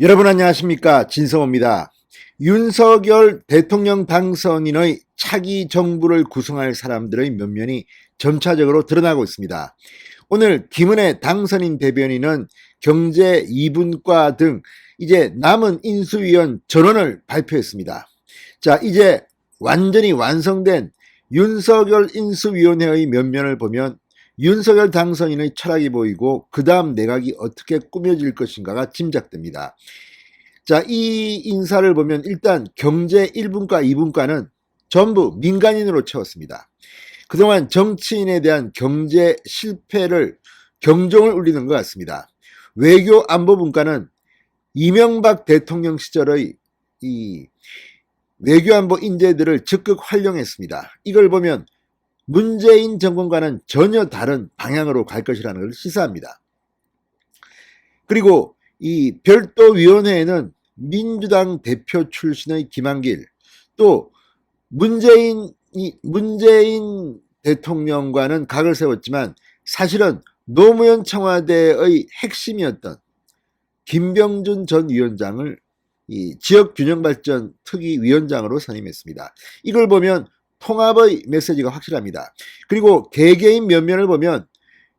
여러분 안녕하십니까, 진성호입니다. 윤석열 대통령 당선인의 차기 정부를 구성할 사람들의 면면이 점차적으로 드러나고 있습니다. 오늘 김은혜 당선인 대변인은 경제 2분과 등 이제 남은 인수위원 전원을 발표했습니다. 자, 이제 완전히 완성된 윤석열 인수위원회의 면면을 보면 윤석열 당선인의 철학이 보이고 그 다음 내각이 어떻게 꾸며질 것인가가 짐작됩니다. 자, 이 인사를 보면 일단 경제 1분과 2분과는 전부 민간인으로 채웠습니다. 그동안 정치인에 대한 경제 실패를 경종을 울리는 것 같습니다. 외교 안보분과는 이명박 대통령 시절의 이 외교안보 인재들을 적극 활용했습니다. 이걸 보면 문재인 정권과는 전혀 다른 방향으로 갈 것이라는 걸 시사합니다. 그리고 이 별도위원회에는 민주당 대표 출신의 김한길, 또 문재인 대통령과는 각을 세웠지만 사실은 노무현 청와대의 핵심이었던 김병준 전 위원장을 이 지역균형발전 특위위원장으로 선임했습니다. 이걸 보면 통합의 메시지가 확실합니다. 그리고 개개인 면면을 보면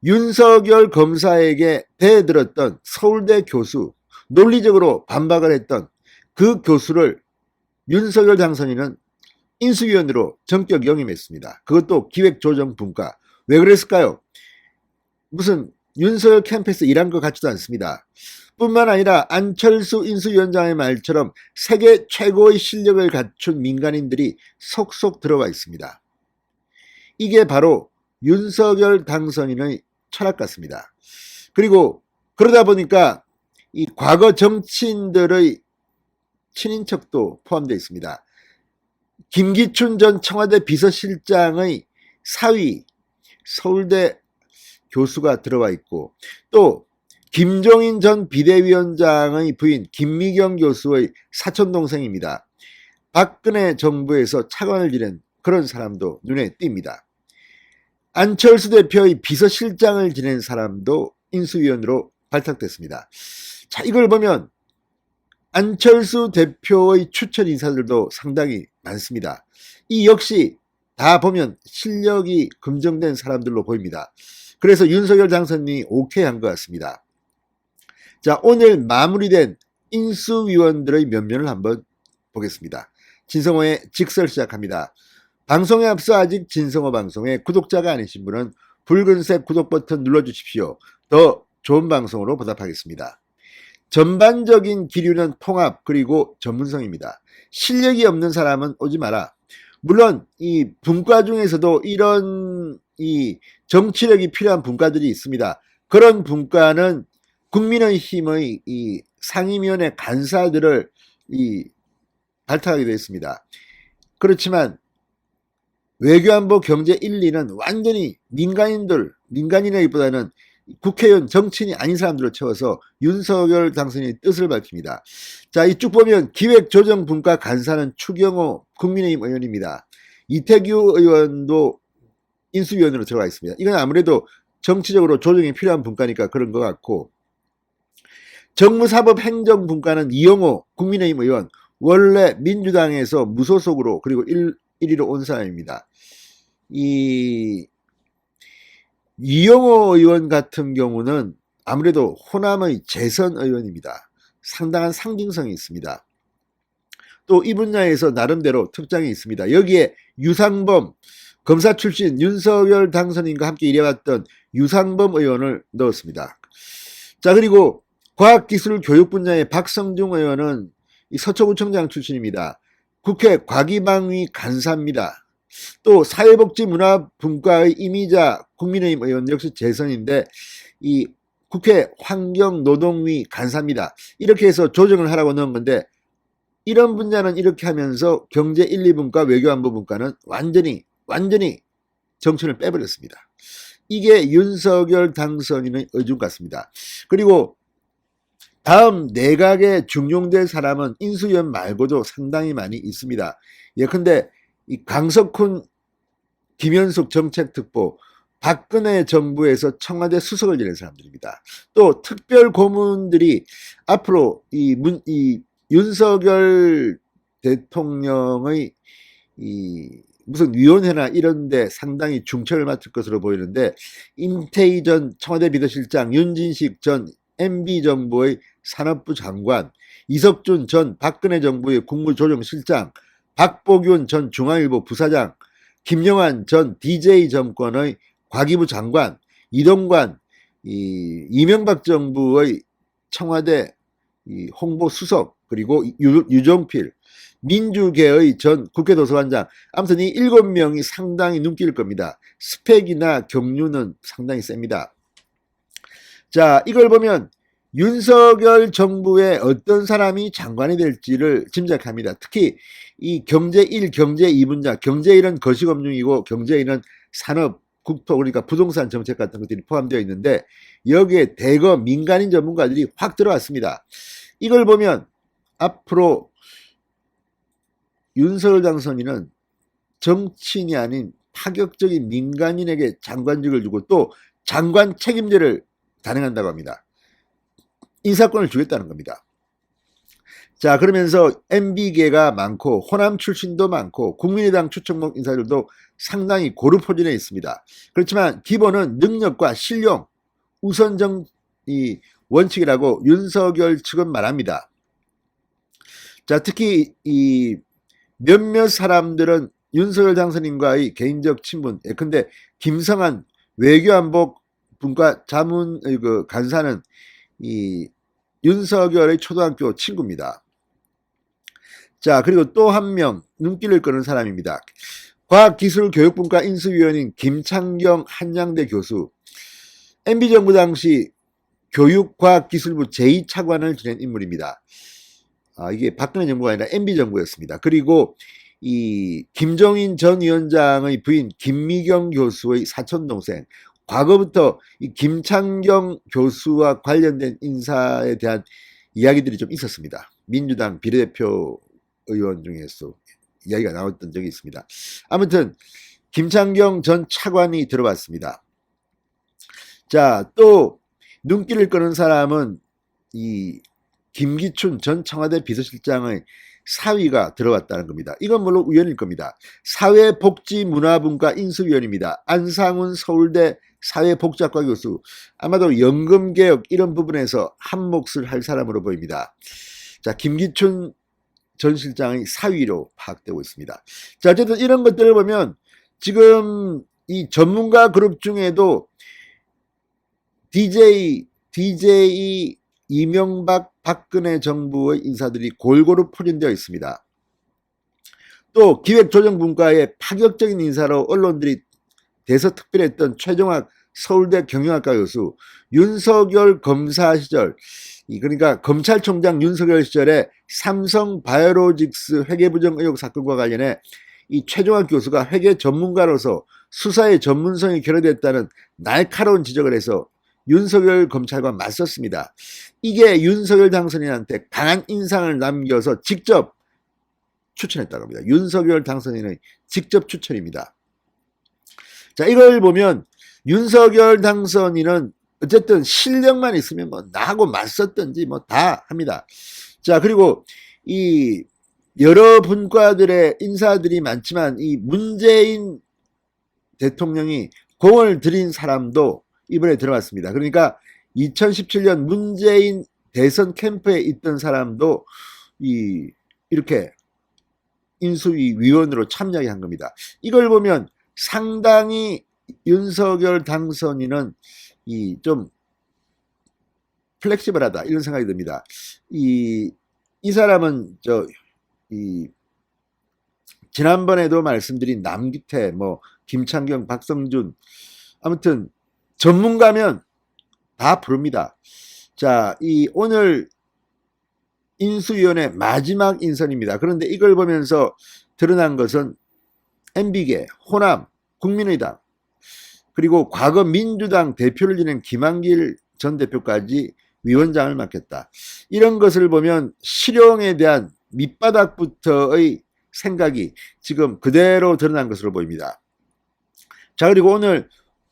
윤석열 검사에게 대들었던 서울대 교수, 논리적으로 반박을 했던 그 교수를 윤석열 당선인은 인수위원으로 전격 영임했습니다. 그것도 기획조정분과. 왜 그랬을까요? 무슨 윤석열 캠프에서 일한 것 같지도 않습니다. 뿐만 아니라 안철수 인수위원장의 말처럼 세계 최고의 실력을 갖춘 민간인들이 속속 들어와 있습니다. 이게 바로 윤석열 당선인의 철학 같습니다. 그리고 그러다 보니까 이 과거 정치인들의 친인척도 포함되어 있습니다. 김기춘 전 청와대 비서실장의 사위 서울대 교수가 들어와 있고, 또 김종인 전 비대위원장의 부인 김미경 교수의 사촌동생입니다. 박근혜 정부에서 차관을 지낸 그런 사람도 눈에 띕니다. 안철수 대표의 비서실장을 지낸 사람도 인수위원으로 발탁됐습니다. 자, 이걸 보면 안철수 대표의 추천 인사들도 상당히 많습니다. 이 역시 다 보면 실력이 검증된 사람들로 보입니다. 그래서 윤석열 당선인이 오케이 한 것 같습니다. 자, 오늘 마무리된 인수위원들의 면면을 한번 보겠습니다. 진성호의 직설 시작합니다. 방송에 앞서 아직 진성호 방송에 구독자가 아니신 분은 붉은색 구독 버튼 눌러주십시오. 더 좋은 방송으로 보답하겠습니다. 전반적인 기류는 통합 그리고 전문성입니다. 실력이 없는 사람은 오지 마라. 물론 이 분과 중에서도 이런 이 정치력이 필요한 분과들이 있습니다. 그런 분과는 국민의힘의 이 상임위원회 간사들을 발탁하게 되었습니다. 그렇지만 외교안보 경제 1, 2는 완전히 민간인이기보다는 국회의원 정치인이 아닌 사람들로 채워서 윤석열 당선인의 뜻을 밝힙니다. 자, 이쭉 보면 기획조정분과 간사는 추경호 국민의힘 의원입니다. 이태규 의원도 인수위원으로 들어가 있습니다. 이건 아무래도 정치적으로 조정이 필요한 분과니까 그런 것 같고, 정무사법행정분과는 이영호 국민의힘 의원, 원래 민주당에서 무소속으로 그리고 1위로 온 사람입니다. 이영호 의원 같은 경우는 아무래도 호남의 재선 의원입니다. 상당한 상징성이 있습니다. 또 이 분야에서 나름대로 특장이 있습니다. 여기에 유상범 검사 출신 윤석열 당선인과 함께 일해왔던 유상범 의원을 넣었습니다. 자, 그리고 과학기술교육 분야의 박성중 의원은 서초구청장 출신입니다. 국회 과기방위 간사입니다. 또 사회복지문화분과의 이미자 국민의힘 의원 역시 재선인데 이 국회 환경노동위 간사입니다. 이렇게 해서 조정을 하라고 넣은 건데, 이런 분야는 이렇게 하면서 경제 1, 2분과 외교안보분과는 완전히 정신을 빼버렸습니다. 이게 윤석열 당선인의 의중 같습니다. 그리고 다음 내각에 중용될 사람은 인수위원 말고도 상당히 많이 있습니다. 예컨대 이 강석훈 김현숙 정책특보, 박근혜 정부에서 청와대 수석을 지낸 사람들입니다. 또 특별 고문들이 앞으로 이 윤석열 대통령의 무슨 위원회나 이런 데 상당히 중책을 맡을 것으로 보이는데, 임태희 전 청와대 비서실장, 윤진식 전 MB정부의 산업부 장관, 이석준 전 박근혜 정부의 국무조정실장, 박보균 전 중앙일보 부사장, 김영환 전 DJ 정권의 과기부 장관, 이동관 이명박 정부의 청와대 홍보수석, 그리고 유종필 민주계의 전 국회도서관장, 아무튼 이 7명이 상당히 눈길일 겁니다. 스펙이나 경륜은 상당히 셉니다. 자, 이걸 보면 윤석열 정부의 어떤 사람이 장관이 될지를 짐작합니다. 특히 이 경제 1, 경제 2분야, 경제 1은 거시금융이고 경제 2는 산업, 국토, 그러니까 부동산 정책 같은 것들이 포함되어 있는데, 여기에 대거 민간인 전문가들이 확 들어왔습니다. 이걸 보면 앞으로 윤석열 당선인은 정치인이 아닌 파격적인 민간인에게 장관직을 주고 또 장관 책임제를 단행한다고 합니다. 인사권을 주겠다는 겁니다. 자, 그러면서 MB계가 많고 호남 출신도 많고 국민의당 추천목 인사들도 상당히 고르포진에 있습니다. 그렇지만 기본은 능력과 신용 우선정 원칙이라고 윤석열 측은 말합니다. 자, 특히 이 몇몇 사람들은 윤석열 당선인과의 개인적 친분, 예컨대 김성한 외교안보 분과 자문 간사는 이 윤석열의 초등학교 친구입니다. 자, 그리고 또 한 명 눈길을 끄는 사람입니다. 과학기술교육분과 인수위원인 김창경 한양대 교수, MB정부 당시 교육과학기술부 제2차관을 지낸 인물입니다. 이게 박근혜 정부가 아니라 MB정부였습니다. 그리고 이 김종인 전 위원장의 부인 김미경 교수의 사촌동생, 과거부터 이 김창경 교수와 관련된 인사에 대한 이야기들이 좀 있었습니다. 민주당 비례대표 의원 중에서 이야기가 나왔던 적이 있습니다. 아무튼 김창경 전 차관이 들어왔습니다. 자, 또 눈길을 끄는 사람은 이 김기춘 전 청와대 비서실장의 사위가 들어왔다는 겁니다. 이건 물론 우연일 겁니다. 사회복지문화분과 인수위원입니다. 안상훈 서울대 사회복지학과 교수, 아마도 연금개혁 이런 부분에서 한 몫을 할 사람으로 보입니다. 자, 김기춘 전 실장의 사위로 파악되고 있습니다. 자, 어쨌든 이런 것들을 보면 지금 이 전문가 그룹 중에도 DJ 이명박 박근혜 정부의 인사들이 골고루 포진되어 있습니다. 또 기획조정분과의 파격적인 인사로 언론들이 대서특필했던 최종학 서울대 경영학과 교수, 윤석열 검사 시절, 그러니까 검찰총장 윤석열 시절에 삼성바이오로직스 회계부정 의혹 사건과 관련해 이 최종학 교수가 회계 전문가로서 수사의 전문성이 결여됐다는 날카로운 지적을 해서 윤석열 검찰과 맞섰습니다. 이게 윤석열 당선인한테 강한 인상을 남겨서 직접 추천했다고 합니다. 윤석열 당선인의 직접 추천입니다. 자, 이걸 보면 윤석열 당선인은 어쨌든 실력만 있으면 뭐 나하고 맞섰든지 뭐 다 합니다. 자, 그리고 이 여러 분과들의 인사들이 많지만 이 문재인 대통령이 공을 들인 사람도 이번에 들어왔습니다. 그러니까 2017년 문재인 대선 캠프에 있던 사람도 이렇게 인수위 위원으로 참여하게 한 겁니다. 이걸 보면 상당히 윤석열 당선인은 좀 플렉시블하다 이런 생각이 듭니다. 이 사람은 지난번에도 말씀드린 남기태, 김창경, 박성준, 아무튼 전문가면 다 부릅니다. 자, 오늘 인수위원회 마지막 인선입니다. 그런데 이걸 보면서 드러난 것은 MB계, 호남, 국민의당, 그리고 과거 민주당 대표를 지낸 김한길 전 대표까지 위원장을 맡겠다. 이런 것을 보면 실용에 대한 밑바닥부터의 생각이 지금 그대로 드러난 것으로 보입니다. 자, 그리고 오늘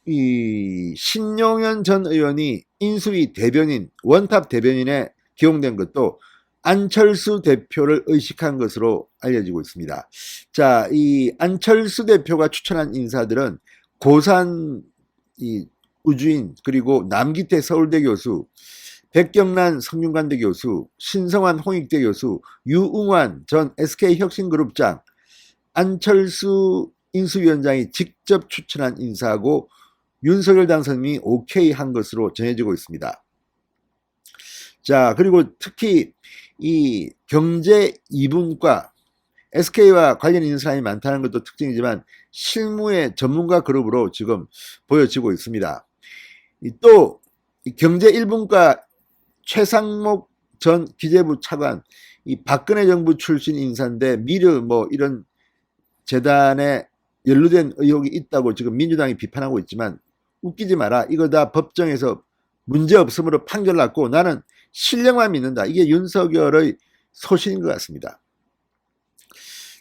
이 신용현 전 의원이 인수위 대변인, 원탑 대변인에 기용된 것도 안철수 대표를 의식한 것으로 알려지고 있습니다. 자, 이 안철수 대표가 추천한 인사들은 고산 우주인, 그리고 남기태 서울대 교수, 백경란 성균관대 교수, 신성환 홍익대 교수, 유웅환 전 SK혁신그룹장, 안철수 인수위원장이 직접 추천한 인사하고 윤석열 당선인이 오케이 한 것으로 전해지고 있습니다. 자, 그리고 특히 이 경제 2분과 SK와 관련 있는 사람이 많다는 것도 특징이지만 실무의 전문가 그룹으로 지금 보여지고 있습니다. 또 경제 1분과 최상목 전 기재부 차관, 이 박근혜 정부 출신 인사인데 미르 뭐 이런 재단에 연루된 의혹이 있다고 지금 민주당이 비판하고 있지만 웃기지 마라. 이거 다 법정에서 문제 없음으로 판결 났고 나는 실력만 믿는다. 이게 윤석열의 소신인 것 같습니다.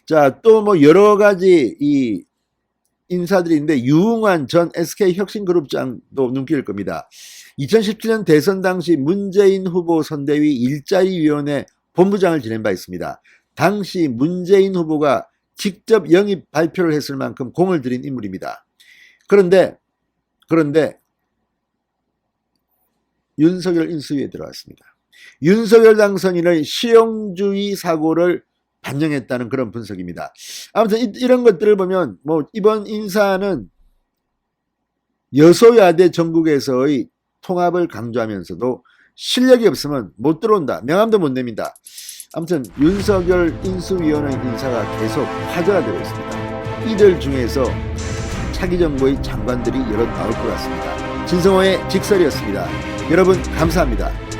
자, 또 뭐 여러 가지 이 인사들이 있는데 유웅환 전 SK혁신그룹장도 눈길일 겁니다. 2017년 대선 당시 문재인 후보 선대위 일자리위원회 본부장을 지낸 바 있습니다. 당시 문재인 후보가 직접 영입 발표를 했을 만큼 공을 들인 인물입니다. 그런데 윤석열 인수위에 들어왔습니다. 윤석열 당선인의 실용주의 사고를 반영했다는 그런 분석입니다. 아무튼 이런 것들을 보면 뭐 이번 인사는 여소야대 전국에서의 통합을 강조하면서도 실력이 없으면 못 들어온다. 명함도 못 냅니다. 아무튼 윤석열 인수위원회 인사가 계속 화제가 되고 있습니다. 이들 중에서 차기 정부의 장관들이 여럿 나올 것 같습니다. 진성호의 직설이었습니다. 여러분 감사합니다.